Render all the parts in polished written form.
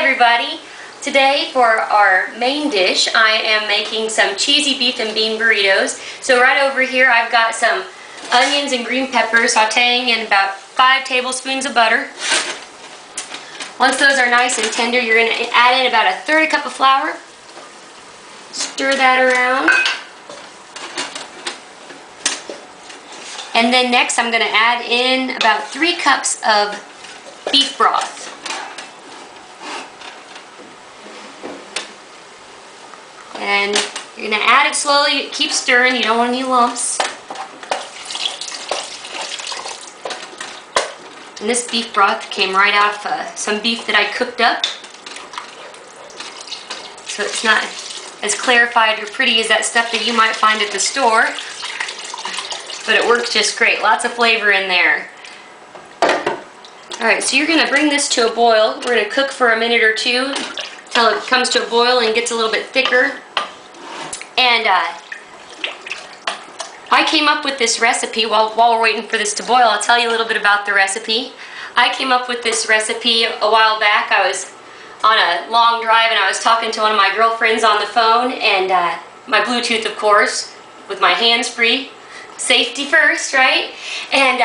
everybody. Today for our main dish I am making some cheesy beef and bean burritos. So right over here I've got some onions and green peppers sauteing in about 5 tablespoons of butter. Once those are nice and tender, you're going to add in about a 1/3 cup of flour. Stir that around. And then next I'm going to add in about 3 cups of beef broth. And you're going to add it slowly, keep stirring, you don't want any lumps. And this beef broth came right off some beef that I cooked up. So it's not as clarified or pretty as that stuff that you might find at the store. But it works just great, lots of flavor in there. Alright, so you're going to bring this to a boil. We're going to cook for a minute or two until it comes to a boil and gets a little bit thicker. And I came up with this recipe while we're waiting for this to boil. I'll tell you a little bit about the recipe. I came up with this recipe a while back. I was on a long drive and I was talking to one of my girlfriends on the phone, and my Bluetooth, of course, with my hands free. Safety first, right? And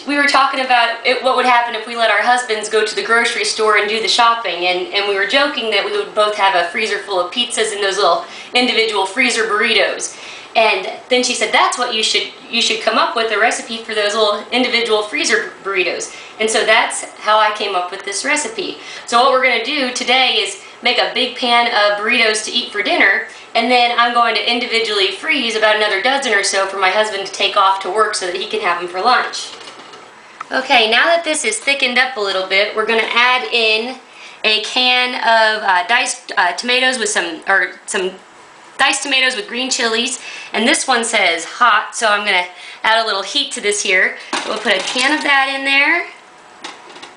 we were talking about what would happen if we let our husbands go to the grocery store and do the shopping, and we were joking that we would both have a freezer full of pizzas and those little individual freezer burritos. And then she said, that's what you should come up with, a recipe for those little individual freezer burritos. And so that's how I came up with this recipe. So what we're going to do today is make a big pan of burritos to eat for dinner, and then I'm going to individually freeze about another dozen or so for my husband to take off to work so that he can have them for lunch. Okay, now that this is thickened up a little bit, we're going to add in a can of diced tomatoes with some diced tomatoes with green chilies, and this one says hot, so I'm going to add a little heat to this here. We'll put a can of that in there,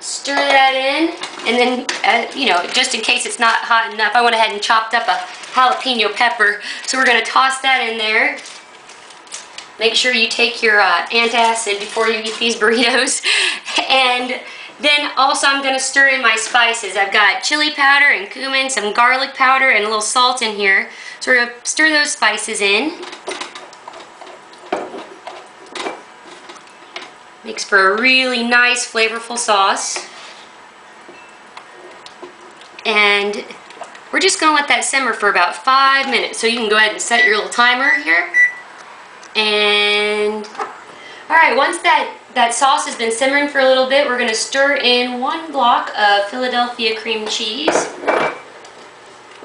stir that in, and then, you know, just in case it's not hot enough, I went ahead and chopped up a jalapeno pepper, so we're going to toss that in there. Make sure you take your antacid before you eat these burritos. And then also I'm going to stir in my spices. I've got chili powder and cumin, some garlic powder, and a little salt in here. So we're going to stir those spices in. Makes for a really nice, flavorful sauce. And we're just going to let that simmer for about 5 minutes. So you can go ahead and set your little timer here. And alright, once that sauce has been simmering for a little bit, we're going to stir in 1 block of Philadelphia cream cheese.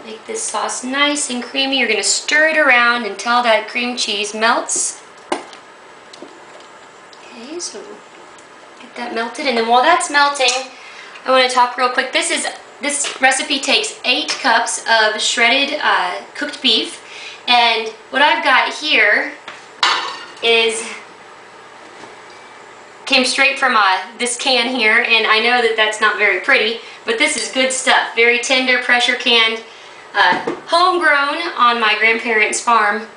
Make this sauce nice and creamy. You're going to stir it around until that cream cheese melts. Okay, so get that melted, and then while that's melting, I want to talk real quick. This recipe takes 8 cups of shredded cooked beef, and what I've got here came straight from this can here, and I know that that's not very pretty, but this is good stuff. Very tender, pressure canned, homegrown on my grandparents' farm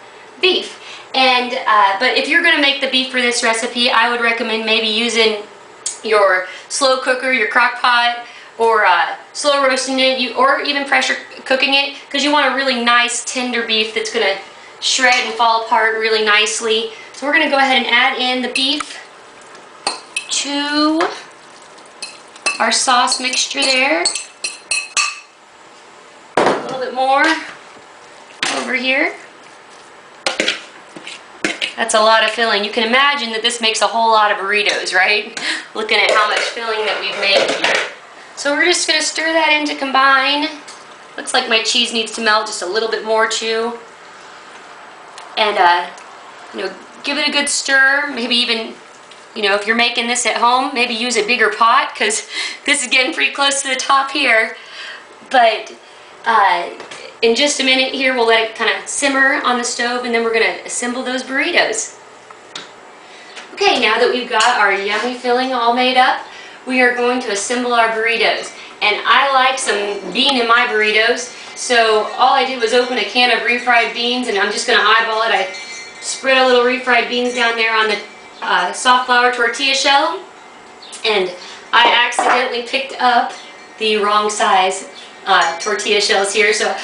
beef. And but if you're going to make the beef for this recipe, I would recommend maybe using your slow cooker, your crock pot, or slow roasting it, or even pressure cooking it, because you want a really nice tender beef that's going to shred and fall apart really nicely. So we're going to go ahead and add in the beef to our sauce mixture there. A little bit more over here. That's a lot of filling. You can imagine that this makes a whole lot of burritos, right? Looking at how much filling that we've made. So we're just going to stir that in to combine. Looks like my cheese needs to melt just a little bit more too. And you know, give it a good stir. Maybe even, you know, if you're making this at home, maybe use a bigger pot, because this is getting pretty close to the top here. But in just a minute here, we'll let it kind of simmer on the stove, and then we're going to assemble those burritos. Okay, now that we've got our yummy filling all made up, we are going to assemble our burritos. And I like some bean in my burritos, so all I did was open a can of refried beans, and I'm just going to eyeball it. I spread a little refried beans down there on the soft flour tortilla shell, and I accidentally picked up the wrong size tortilla shells here. So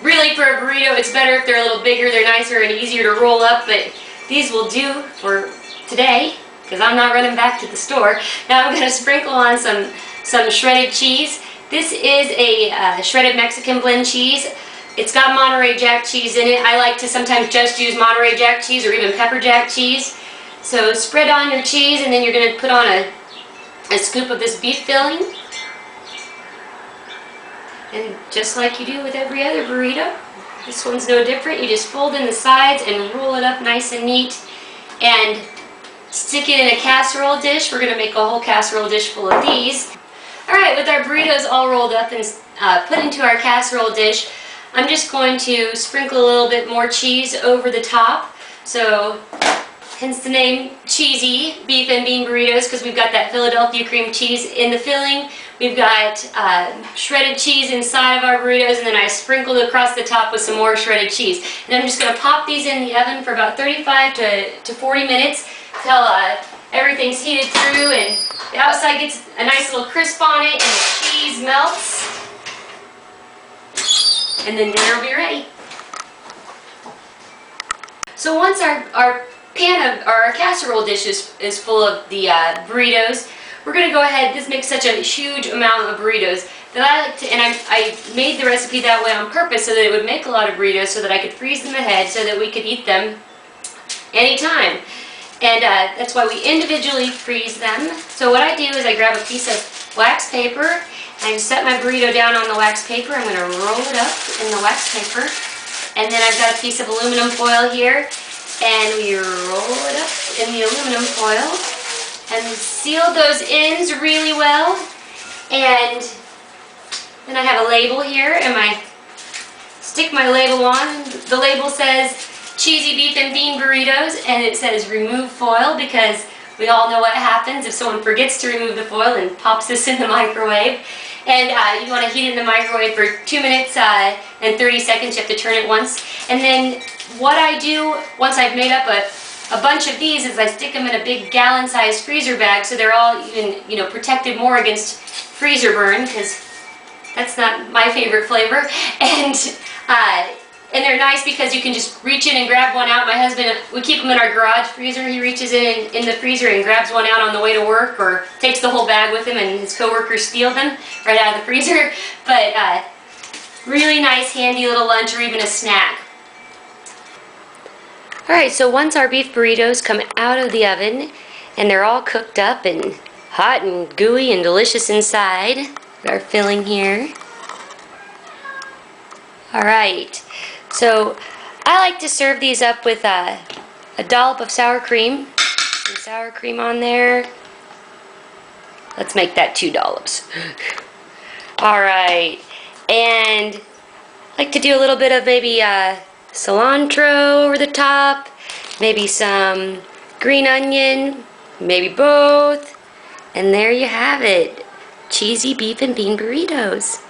really for a burrito, it's better if they're a little bigger. They're nicer and easier to roll up, but these will do for today because I'm not running back to the store. Now I'm going to sprinkle on some shredded cheese. This is a shredded Mexican blend cheese. It's got Monterey Jack cheese in it. I like to sometimes just use Monterey Jack cheese or even pepper jack cheese. So spread on your cheese, and then you're going to put on a scoop of this beef filling. And just like you do with every other burrito, this one's no different. You just fold in the sides and roll it up nice and neat. And stick it in a casserole dish. We're going to make a whole casserole dish full of these. Alright, with our burritos all rolled up and put into our casserole dish, I'm just going to sprinkle a little bit more cheese over the top. So, hence the name Cheesy Beef and Bean Burritos, because we've got that Philadelphia cream cheese in the filling. We've got shredded cheese inside of our burritos, and then I sprinkled across the top with some more shredded cheese. And I'm just going to pop these in the oven for about 35 to 40 minutes till everything's heated through and the outside gets a nice little crisp on it and the cheese melts. And then dinner will be ready. So once our pan of our casserole dish is full of the burritos, we're going to go ahead. This makes such a huge amount of burritos that I like to, and I made the recipe that way on purpose so that it would make a lot of burritos so that I could freeze them ahead so that we could eat them anytime. And that's why we individually freeze them. So what I do is I grab a piece of wax paper and I just set my burrito down on the wax paper. I'm going to roll it up in the wax paper. And then I've got a piece of aluminum foil here, and we roll it up in the aluminum foil and seal those ends really well. And then I have a label here, and I stick my label on. The label says Cheesy Beef and Bean Burritos, and it says remove foil because we all know what happens if someone forgets to remove the foil and pops this in the microwave. And you want to heat it in the microwave for 2 minutes and 30 seconds. You have to turn it once. And then what I do once I've made up a bunch of these is I stick them in a big gallon-sized freezer bag so they're all even protected more against freezer burn, because that's not my favorite flavor. And they're nice because you can just reach in and grab one out. My husband, we keep them in our garage freezer. He reaches in the freezer and grabs one out on the way to work, or takes the whole bag with him, and his coworkers steal them right out of the freezer. But really nice, handy little lunch or even a snack. Alright, so once our beef burritos come out of the oven and they're all cooked up and hot and gooey and delicious inside, our filling here. Alright, so I like to serve these up with a dollop of sour cream. Some sour cream on there. Let's make that 2 dollops. Alright, and I like to do a little bit of maybe cilantro over the top, maybe some green onion, maybe both, and there you have it. Cheesy beef and bean burritos.